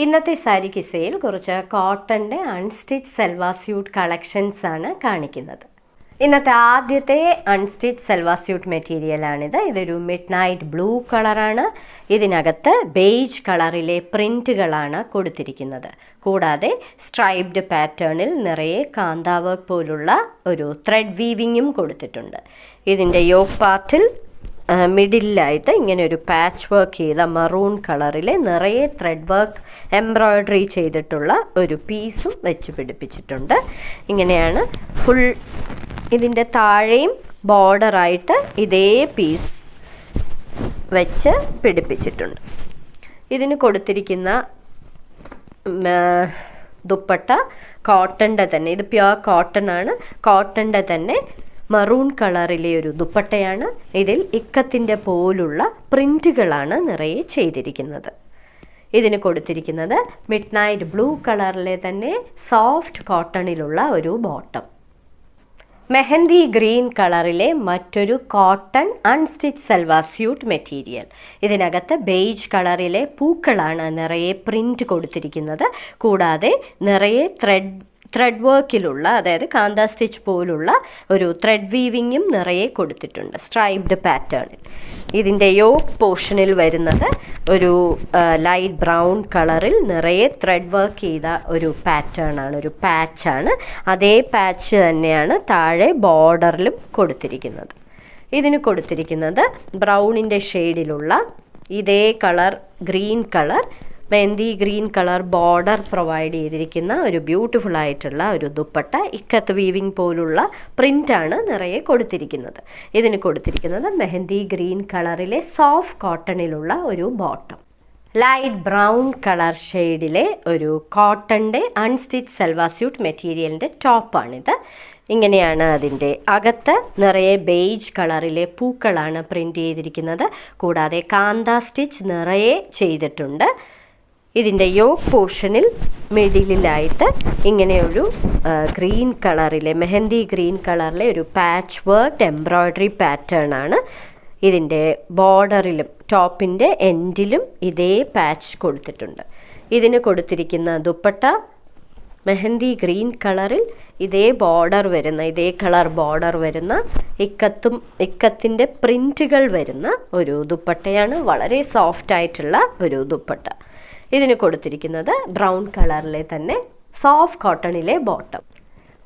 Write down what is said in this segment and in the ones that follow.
ഇന്നത്തെ സാരി കിസയിൽ കുറച്ച് കോട്ടൻ്റെ അൺസ്റ്റിച്ച് സൽവാർ സ്യൂട്ട് കളക്ഷൻസ് ആണ് കാണിക്കുന്നത്. ഇന്നത്തെ ആദ്യത്തെ അൺസ്റ്റിച്ച് സൽവാർ സ്യൂട്ട് മെറ്റീരിയലാണിത്. ഇതൊരു മിഡ് നൈറ്റ് ബ്ലൂ കളറാണ്. ഇതിനകത്ത് ബേജ് കളറിലെ പ്രിൻറ്റുകളാണ് കൊടുത്തിരിക്കുന്നത്. കൂടാതെ സ്ട്രൈപ്ഡ് പാറ്റേണിൽ നിറയെ കാന്താ വർക്ക് പോലുള്ള ഒരു ത്രെഡ് വീവിങ്ങും കൊടുത്തിട്ടുണ്ട്. ഇതിൻ്റെ യോക്ക് പാർട്ടിൽ മിഡിലായിട്ട് ഇങ്ങനെ ഒരു പാച്ച് വർക്ക് ചെയ്ത മറൂൺ കളറിലെ നിറയെ ത്രെഡ് വർക്ക് എംബ്രോയ്ഡറി ചെയ്തിട്ടുള്ള ഒരു പീസും വെച്ച് പിടിപ്പിച്ചിട്ടുണ്ട്. ഇങ്ങനെയാണ് ഫുൾ. ഇതിൻ്റെ താഴെയും ബോർഡറായിട്ട് ഇതേ പീസ് വെച്ച് പിടിപ്പിച്ചിട്ടുണ്ട്. ഇതിന് കൊടുത്തിരിക്കുന്ന ദുപ്പട്ട കോട്ടൻ്റെ തന്നെ, ഇത് പ്യുവർ കോട്ടൺ ആണ്. കോട്ടൻ്റെ തന്നെ മറൂൺ കളറിലെ ഒരു ദുപ്പട്ടയാണ്. ഇതിൽ ഇക്കത്തിൻ്റെ പോലുള്ള പ്രിൻറ്റുകളാണ് നിറയെ ചെയ്തിരിക്കുന്നത്. ഇതിന് കൊടുത്തിരിക്കുന്നത് മിഡ് നൈറ്റ് ബ്ലൂ കളറിലെ തന്നെ സോഫ്റ്റ് കോട്ടണിലുള്ള ഒരു ബോട്ടം. മെഹന്തി ഗ്രീൻ കളറിലെ മറ്റൊരു cotton unstitch salwar suit material. ഇതിനകത്ത് ബേജ് കളറിലെ പൂക്കളാണ് നിറയെ പ്രിൻറ്റ് കൊടുത്തിരിക്കുന്നത്. കൂടാതെ നിറയെ ത്രെഡ് വർക്കിലുള്ള, അതായത് കാന്താ സ്റ്റിച്ച് പോലുള്ള ഒരു ത്രെഡ് വീവിങ്ങും നിറയെ കൊടുത്തിട്ടുണ്ട് സ്ട്രൈപ്ഡ് പാറ്റേണിൽ. ഇതിൻ്റെ യോക്ക് പോർഷനിൽ വരുന്നത് ഒരു ലൈറ്റ് ബ്രൗൺ കളറിൽ നിറയെ ത്രെഡ് വർക്ക് ചെയ്ത ഒരു പാറ്റേൺ ആണ്, ഒരു പാച്ചാണ്. അതേ പാച്ച് തന്നെയാണ് താഴെ ബോർഡറിലും കൊടുത്തിരിക്കുന്നത്. ഇതിന് കൊടുത്തിരിക്കുന്നത് ബ്രൗണിൻ്റെ ഷെയ്ഡിലുള്ള ഇതേ colour, green colour, mehndi green colour border provide ചെയ്തിരിക്കുന്ന ഒരു ബ്യൂട്ടിഫുൾ ആയിട്ടുള്ള ഒരു ദുപ്പട്ട. ഇക്കത്ത് വീവിങ് പോലുള്ള പ്രിൻ്റാണ് നിറയെ കൊടുത്തിരിക്കുന്നത്. ഇതിന് കൊടുത്തിരിക്കുന്നത് മെഹന്തി ഗ്രീൻ കളറിലെ സോഫ്റ്റ് കോട്ടണിലുള്ള ഒരു ബോട്ടം. ലൈറ്റ് ബ്രൗൺ കളർ ഷെയ്ഡിലെ ഒരു കോട്ടൻ്റെ അൺസ്റ്റിച്ച് സൽവാർ സ്യൂട്ട് മെറ്റീരിയലിൻ്റെ ടോപ്പാണിത്. ഇങ്ങനെയാണ് അതിൻ്റെ അകത്ത്. നിറയെ ബേജ് കളറിലെ പൂക്കളാണ് പ്രിൻ്റ് ചെയ്തിരിക്കുന്നത്. കൂടാതെ കാന്താ സ്റ്റിച്ച് നിറയെ ചെയ്തിട്ടുണ്ട്. ഇതിൻ്റെ യോക്ക് പോർഷനിൽ മിഡിലായിട്ട് ഇങ്ങനെയൊരു ഗ്രീൻ കളറിലെ, മെഹന്തി ഗ്രീൻ കളറിലെ ഒരു പാച്ച് വർക്ക് എംബ്രോയ്ഡറി പാറ്റേൺ ആണ്. ഇതിൻ്റെ ബോർഡറിലും ടോപ്പിൻ്റെ എൻഡിലും ഇതേ പാച്ച് കൊടുത്തിട്ടുണ്ട്. ഇതിന് കൊടുത്തിരിക്കുന്ന ദുപ്പട്ട മെഹന്തി ഗ്രീൻ കളറിൽ ഇതേ ബോർഡർ വരുന്ന, ഇതേ കളർ ബോർഡർ വരുന്ന ഇക്കത്തിൻ്റെ പ്രിൻറ്റുകൾ വരുന്ന ഒരു ദുപ്പട്ടയാണ്. വളരെ സോഫ്റ്റ് ആയിട്ടുള്ള ഒരു ദുപ്പട്ട. ഇതിന് കൊടുത്തിരിക്കുന്നത് ബ്രൗൺ കളറിലെ തന്നെ സോഫ്റ്റ് കോട്ടണിലെ ബോട്ടം.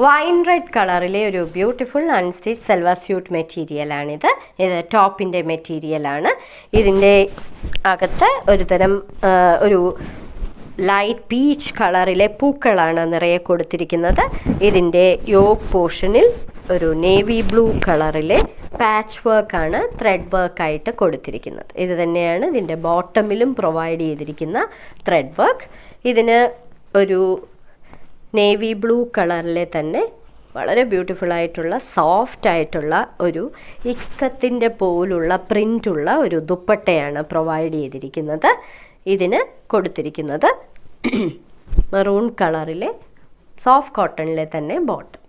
വൈൻ റെഡ് കളറിലെ ഒരു ബ്യൂട്ടിഫുൾ അൺസ്റ്റിച്ച് സൽവാർ സ്യൂട്ട് മെറ്റീരിയലാണിത്. ഇത് ടോപ്പിൻ്റെ മെറ്റീരിയലാണ്. ഇതിൻ്റെ അകത്ത് ഒരു തരം ഒരു ലൈറ്റ് പീച്ച് കളറിലെ പൂക്കളാണ് നിറയെ കൊടുത്തിരിക്കുന്നത്. ഇതിൻ്റെ യോക്ക് പോർഷനിൽ ഒരു നേവി ബ്ലൂ കളറിലെ പാച്ച് വർക്കാണ് ത്രെഡ് വർക്കായിട്ട് കൊടുത്തിരിക്കുന്നത്. ഇത് തന്നെയാണ് ഇതിൻ്റെ ബോട്ടമിലും പ്രൊവൈഡ് ചെയ്തിരിക്കുന്ന ത്രെഡ് വർക്ക്. ഇതിന് ഒരു നേവി ബ്ലൂ കളറിലെ തന്നെ വളരെ ബ്യൂട്ടിഫുൾ ആയിട്ടുള്ള സോഫ്റ്റ് ആയിട്ടുള്ള ഒരു ഇക്കത്തിൻ്റെ പോലുള്ള പ്രിൻ്റുള്ള ഒരു ദുപ്പട്ടയാണ് പ്രൊവൈഡ് ചെയ്തിരിക്കുന്നത്. ഇതിന് കൊടുത്തിരിക്കുന്നത് മെറൂൺ കളറിലെ സോഫ്റ്റ് കോട്ടണിലെ തന്നെ ബോട്ടം.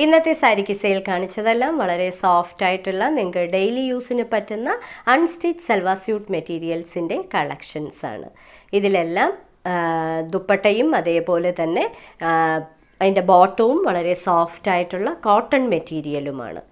ഇന്നത്തെ സാരി കിസയിൽ കാണിച്ചതെല്ലാം വളരെ സോഫ്റ്റ് ആയിട്ടുള്ള, നിങ്ങൾക്ക് ഡെയിലി യൂസിന് പറ്റുന്ന അൺസ്റ്റിച്ച് സൽവാർ സ്യൂട്ട് മെറ്റീരിയൽസിൻ്റെ കളക്ഷൻസ് ആണ്. ഇതിലെല്ലാം ദുപ്പട്ടയും അതേപോലെ തന്നെ അതിൻ്റെ ബോട്ടവും വളരെ സോഫ്റ്റ് ആയിട്ടുള്ള കോട്ടൺ മെറ്റീരിയലുമാണ്.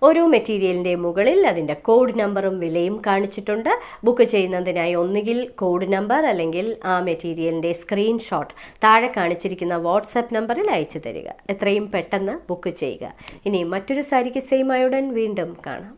ഓരോ മെറ്റീരിയലിൻ്റെ മുകളിൽ അതിൻ്റെ കോഡ് നമ്പറും വിലയും കാണിച്ചിട്ടുണ്ട്. ബുക്ക് ചെയ്യുന്നതിനായി ഒന്നുകിൽ കോഡ് നമ്പർ അല്ലെങ്കിൽ ആ മെറ്റീരിയലിൻ്റെ സ്ക്രീൻഷോട്ട് താഴെ കാണിച്ചിരിക്കുന്ന വാട്സാപ്പ് നമ്പറിൽ അയച്ചു തരിക. എത്രയും പെട്ടെന്ന് ബുക്ക് ചെയ്യുക. ഇനി മറ്റൊരു സാരി കിസയുമായി ഉടൻ വീണ്ടും കാണാം.